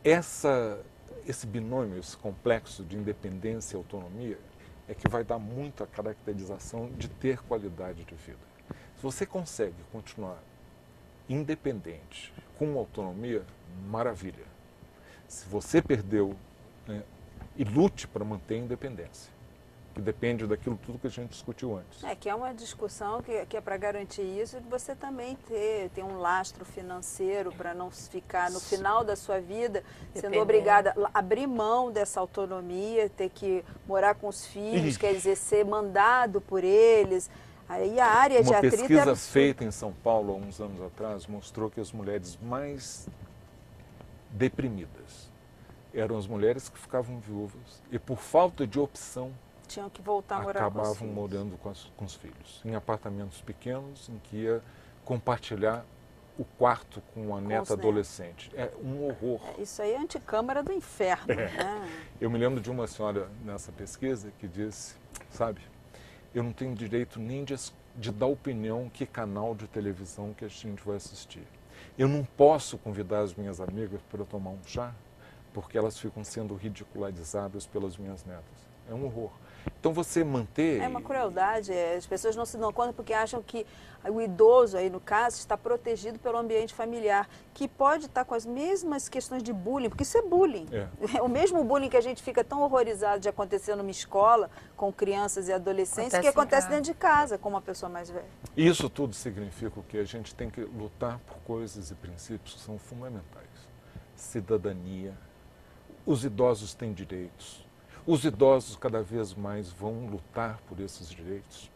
Esse binômio, esse complexo de independência e autonomia é que vai dar muito a caracterização de ter qualidade de vida. Se você consegue continuar independente, com autonomia, maravilha. Se você perdeu, né, e lute para manter a independência, que depende daquilo tudo que a gente discutiu antes. Que é uma discussão que é para garantir isso, e você também ter um lastro financeiro para não ficar no final da sua vida sendo obrigada a abrir mão dessa autonomia, ter que morar com os filhos, quer dizer, ser mandado por eles. Aí a área de atrito é absurda. Uma pesquisa feita em São Paulo há uns anos atrás mostrou que as mulheres mais deprimidas eram as mulheres que ficavam viúvas e, por falta de opção, tinham que voltar a morar com os acabavam filhos. morando com os filhos, em apartamentos pequenos, em que ia compartilhar o quarto com a neta adolescente. É um horror. Isso aí é anticâmara do inferno. Né? Eu me lembro de uma senhora nessa pesquisa que disse, sabe, eu não tenho direito nem de dar opinião que canal de televisão que a gente vai assistir. Eu não posso convidar as minhas amigas para tomar um chá, porque elas ficam sendo ridicularizadas pelas minhas netas. É um horror. Então você manter... É uma crueldade, as pessoas não se dão conta porque acham que o idoso, aí no caso, está protegido pelo ambiente familiar, que pode estar com as mesmas questões de bullying, porque isso é bullying. É o mesmo bullying que a gente fica tão horrorizado de acontecer numa escola com crianças e adolescentes, que acontece dentro de casa com uma pessoa mais velha. Isso tudo significa que a gente tem que lutar por coisas e princípios que são fundamentais. Cidadania, os idosos têm direitos. Os idosos cada vez mais vão lutar por esses direitos.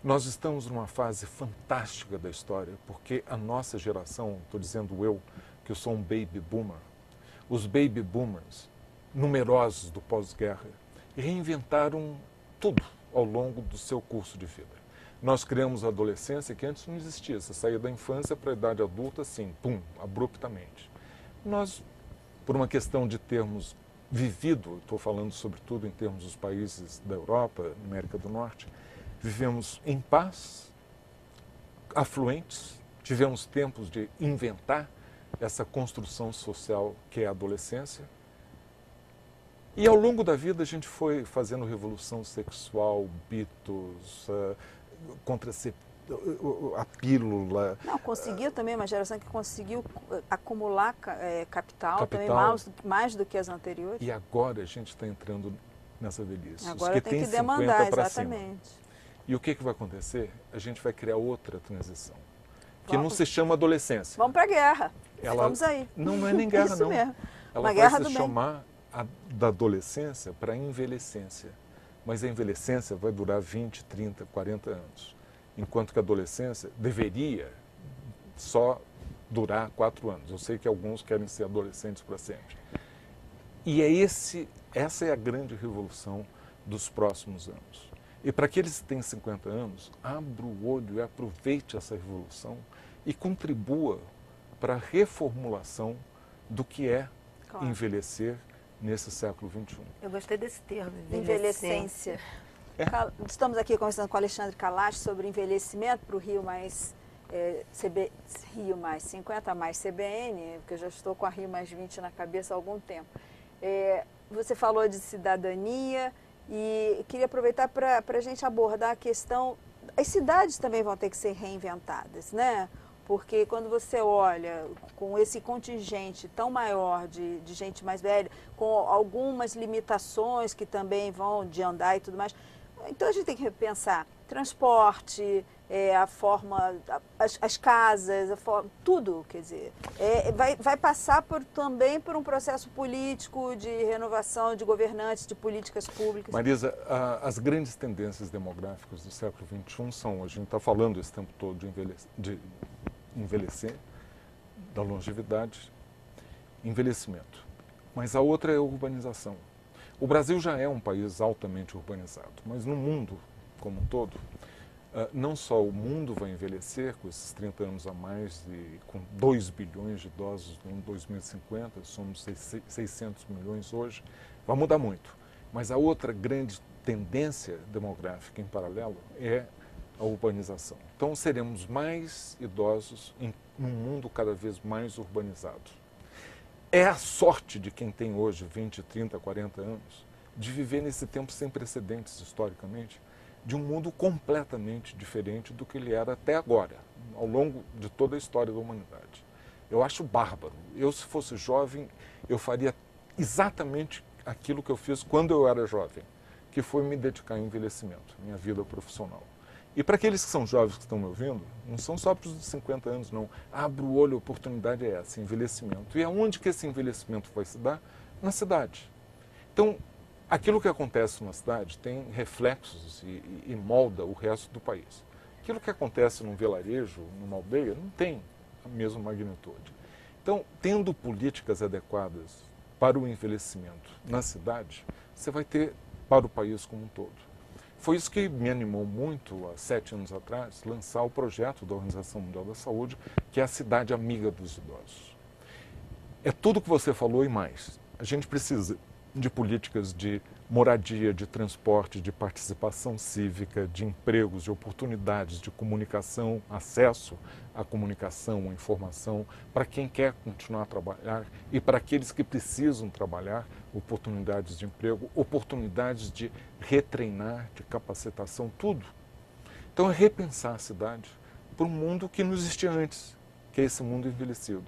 Nós estamos numa fase fantástica da história, porque a nossa geração, estou dizendo eu, que eu sou um baby boomer, os baby boomers, numerosos do pós-guerra, reinventaram tudo ao longo do seu curso de vida. Nós criamos a adolescência que antes não existia, você saía da infância para a idade adulta assim, pum, abruptamente. Nós, por uma questão de termos vivido, estou falando sobretudo em termos dos países da Europa, América do Norte, vivemos em paz, afluentes, tivemos tempos de inventar essa construção social que é a adolescência. E ao longo da vida a gente foi fazendo revolução sexual, Beatles, a pílula. Não, conseguiu também, uma geração que conseguiu acumular capital também mais do que as anteriores. E agora a gente está entrando nessa velhice. Agora tem que demandar, exatamente. E o que vai acontecer? A gente vai criar outra transição, que não se chama adolescência. Vamos para a guerra. Vamos aí. Não é nem guerra, Isso não. Mesmo. Ela vai se chamar da adolescência para a envelhecência. Mas a envelhecência vai durar 20, 30, 40 anos. Enquanto que a adolescência deveria só durar 4 anos. Eu sei que alguns querem ser adolescentes para sempre. E essa é a grande revolução dos próximos anos. E para aqueles que têm 50 anos, abra o olho e aproveite essa revolução e contribua para a reformulação do que é envelhecer nesse século XXI. Eu gostei desse termo, envelhecência. Estamos aqui conversando com o Alexandre Kalash sobre envelhecimento para o Rio Mais 50 mais CBN, porque eu já estou com a Rio Mais 20 na cabeça há algum tempo. Você falou de cidadania e queria aproveitar para a gente abordar a questão. As cidades também vão ter que ser reinventadas, né? Porque quando você olha com esse contingente tão maior de gente mais velha, com algumas limitações que também vão de andar e tudo mais, então a gente tem que repensar transporte, a forma, as casas, tudo, quer dizer, vai passar também por um processo político de renovação de governantes, de políticas públicas. Marisa, as grandes tendências demográficas do século XXI são, a gente está falando esse tempo todo de envelhecer, da longevidade, envelhecimento. Mas a outra é a urbanização. O Brasil já é um país altamente urbanizado, mas no mundo como um todo, não só o mundo vai envelhecer com esses 30 anos a mais e com 2 bilhões de idosos no ano 2050, somos 600 milhões hoje, vai mudar muito. Mas a outra grande tendência demográfica em paralelo é a urbanização. Então seremos mais idosos num mundo cada vez mais urbanizado. É a sorte de quem tem hoje 20, 30, 40 anos de viver nesse tempo sem precedentes historicamente, de um mundo completamente diferente do que ele era até agora, ao longo de toda a história da humanidade. Eu acho bárbaro. Eu, se fosse jovem, eu faria exatamente aquilo que eu fiz quando eu era jovem, que foi me dedicar ao envelhecimento, minha vida profissional. E para aqueles que são jovens que estão me ouvindo, não são só para os 50 anos, não. Abra o olho, a oportunidade é essa, envelhecimento. E aonde que esse envelhecimento vai se dar? Na cidade. Então, aquilo que acontece na cidade tem reflexos e molda o resto do país. Aquilo que acontece num vilarejo, numa aldeia, não tem a mesma magnitude. Então, tendo políticas adequadas para o envelhecimento na cidade, você vai ter para o país como um todo. Foi isso que me animou muito, há 7 anos atrás, lançar o projeto da Organização Mundial da Saúde, que é a cidade amiga dos idosos. É tudo o que você falou e mais. A gente precisa de políticas de moradia, de transporte, de participação cívica, de empregos, de oportunidades, de comunicação, acesso à comunicação, à informação, para quem quer continuar a trabalhar e para aqueles que precisam trabalhar, oportunidades de emprego, oportunidades de retreinar, de capacitação, tudo. Então é repensar a cidade para um mundo que não existia antes, que é esse mundo envelhecido.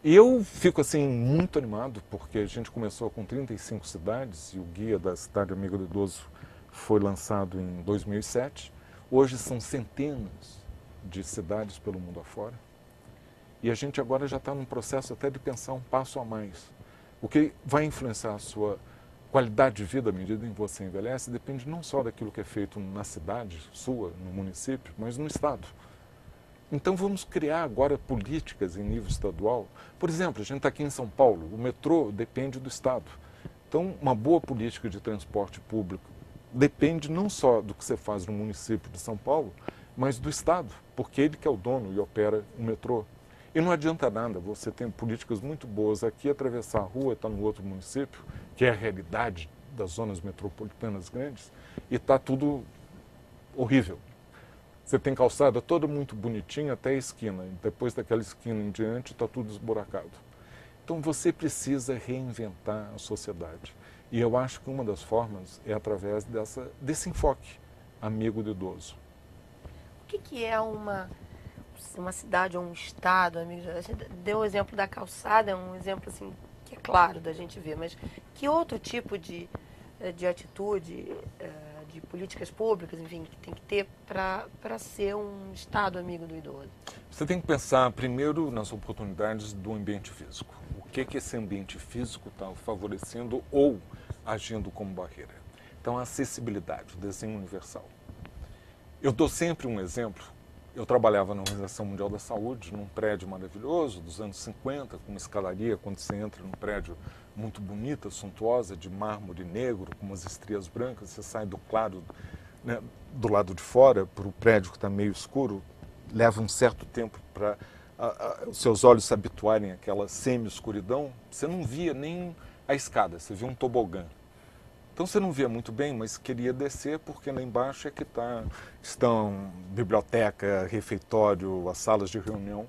E eu fico assim muito animado porque a gente começou com 35 cidades e o Guia da Cidade Amiga do Idoso foi lançado em 2007. Hoje são centenas de cidades pelo mundo afora. E a gente agora já está num processo até de pensar um passo a mais. O que vai influenciar a sua qualidade de vida à medida em que você envelhece depende não só daquilo que é feito na cidade sua, no município, mas no estado. Então vamos criar agora políticas em nível estadual. Por exemplo, a gente está aqui em São Paulo, o metrô depende do estado. Então uma boa política de transporte público depende não só do que você faz no município de São Paulo, mas do estado, porque ele que é o dono e opera o metrô. E não adianta nada, você tem políticas muito boas aqui, atravessar a rua, está no outro município, que é a realidade das zonas metropolitanas grandes, e está tudo horrível. Você tem calçada toda muito bonitinha até a esquina, e depois daquela esquina em diante está tudo esburacado. Então você precisa reinventar a sociedade. E eu acho que uma das formas é através desse enfoque amigo do idoso. O que é uma cidade ou um estado, amigo? Você deu o exemplo da calçada, é um exemplo assim que é claro da gente ver, mas que outro tipo de atitude, de políticas públicas, enfim, que tem que ter para ser um estado amigo do idoso? Você tem que pensar primeiro nas oportunidades do ambiente físico. O que esse ambiente físico está favorecendo ou agindo como barreira. Então, a acessibilidade, o desenho universal. Eu dou sempre um exemplo. Eu trabalhava na Organização Mundial da Saúde, num prédio maravilhoso, dos anos 50, com uma escadaria, quando você entra num prédio muito bonita, suntuosa, de mármore negro, com umas estrias brancas, você sai do claro, né, do lado de fora, para o prédio que está meio escuro, leva um certo tempo para os seus olhos se habituarem àquela semi-escuridão. Você não via nem a escada, você via um tobogã. Então você não via muito bem, mas queria descer porque lá embaixo é que estão biblioteca, refeitório, as salas de reunião.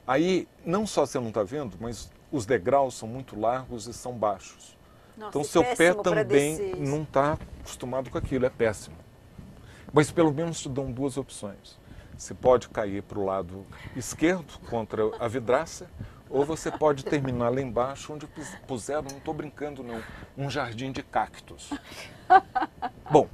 Aí não só você não está vendo, mas os degraus são muito largos e são baixos. Nossa, então seu pé também descer. Não está acostumado com aquilo, é péssimo. Mas pelo menos te dão duas opções. Você pode cair para o lado esquerdo contra a vidraça, ou você pode terminar lá embaixo, onde puseram, não estou brincando não, um jardim de cactos. Bom,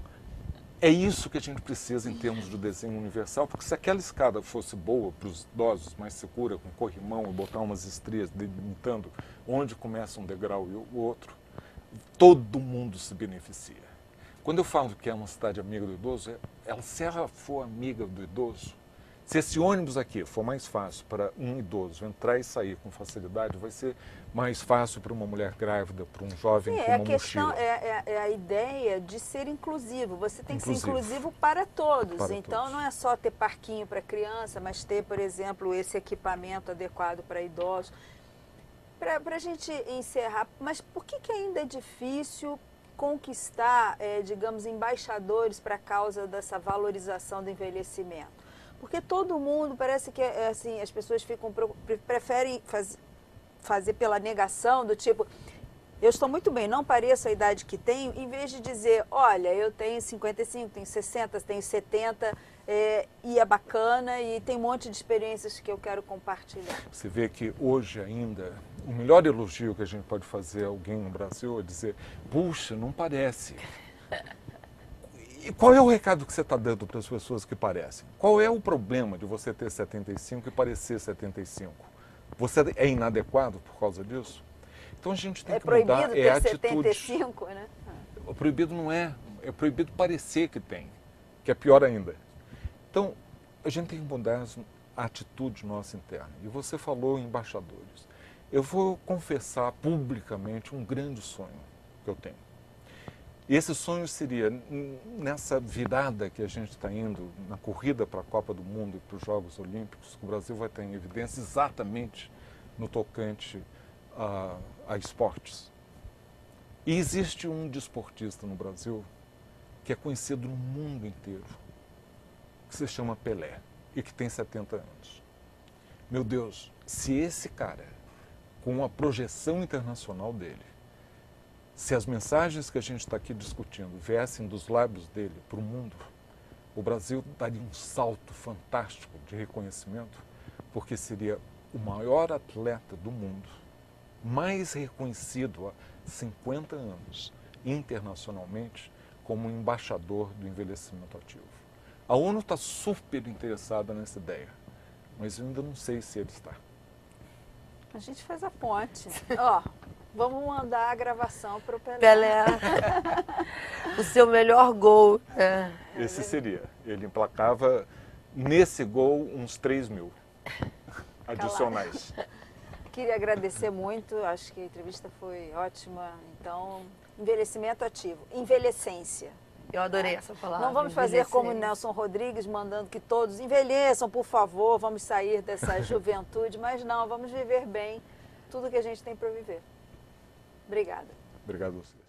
é isso que a gente precisa em termos de desenho universal, porque se aquela escada fosse boa para os idosos, mais segura, com corrimão, e botar umas estrias delimitando onde começa um degrau e o outro, todo mundo se beneficia. Quando eu falo que é uma cidade amiga do idoso, se ela for amiga do idoso, se esse ônibus aqui for mais fácil para um idoso entrar e sair com facilidade, vai ser mais fácil para uma mulher grávida, para um jovem com uma mochila. É a ideia de ser inclusivo. Você tem que ser inclusivo para todos. Então não é só ter parquinho para criança, mas ter, por exemplo, esse equipamento adequado para idosos. Para a gente encerrar, mas por que ainda é difícil conquistar, digamos, embaixadores para a causa dessa valorização do envelhecimento? Porque todo mundo, parece que as pessoas preferem fazer pela negação, do tipo, Eu estou muito bem, não pareço a idade que tenho, em vez de dizer, olha, eu tenho 55, tenho 60, tenho 70, e é bacana e tem um monte de experiências que eu quero compartilhar. Você vê que hoje ainda, o melhor elogio que a gente pode fazer a alguém no Brasil é dizer, puxa, não parece. E qual é o recado que você está dando para as pessoas que parecem? Qual é o problema de você ter 75 e parecer 75? Você é inadequado por causa disso? Então a gente tem que mudar ter atitude. 75, né? O proibido não é proibido parecer que tem, que é pior ainda. Então, a gente tem que mudar a atitude nossa interna. E você falou em embaixadores. Eu vou confessar publicamente um grande sonho que eu tenho. E esse sonho seria, nessa virada que a gente está indo, na corrida para a Copa do Mundo e para os Jogos Olímpicos, que o Brasil vai estar em evidência exatamente no tocante a esportes. E existe um desportista no Brasil que é conhecido no mundo inteiro, que se chama Pelé e que tem 70 anos. Meu Deus, se esse cara, com a projeção internacional dele, se as mensagens que a gente está aqui discutindo viessem dos lábios dele para o mundo, o Brasil daria um salto fantástico de reconhecimento, porque seria o maior atleta do mundo, mais reconhecido há 50 anos internacionalmente como embaixador do envelhecimento ativo. A ONU está super interessada nessa ideia, mas eu ainda não sei se ele está. A gente faz a ponte. Ó, vamos mandar a gravação para o Pelé. Pelé, o seu melhor gol. Esse seria. Ele emplacava nesse gol uns 3 mil adicionais. Queria agradecer muito, acho que a entrevista foi ótima. Então, envelhecimento ativo, envelhecência. Eu adorei essa palavra. Não vamos fazer como Nelson Rodrigues, mandando que todos envelheçam, por favor, vamos sair dessa juventude, mas não, vamos viver bem tudo que a gente tem para viver. Obrigada. Obrigado a vocês.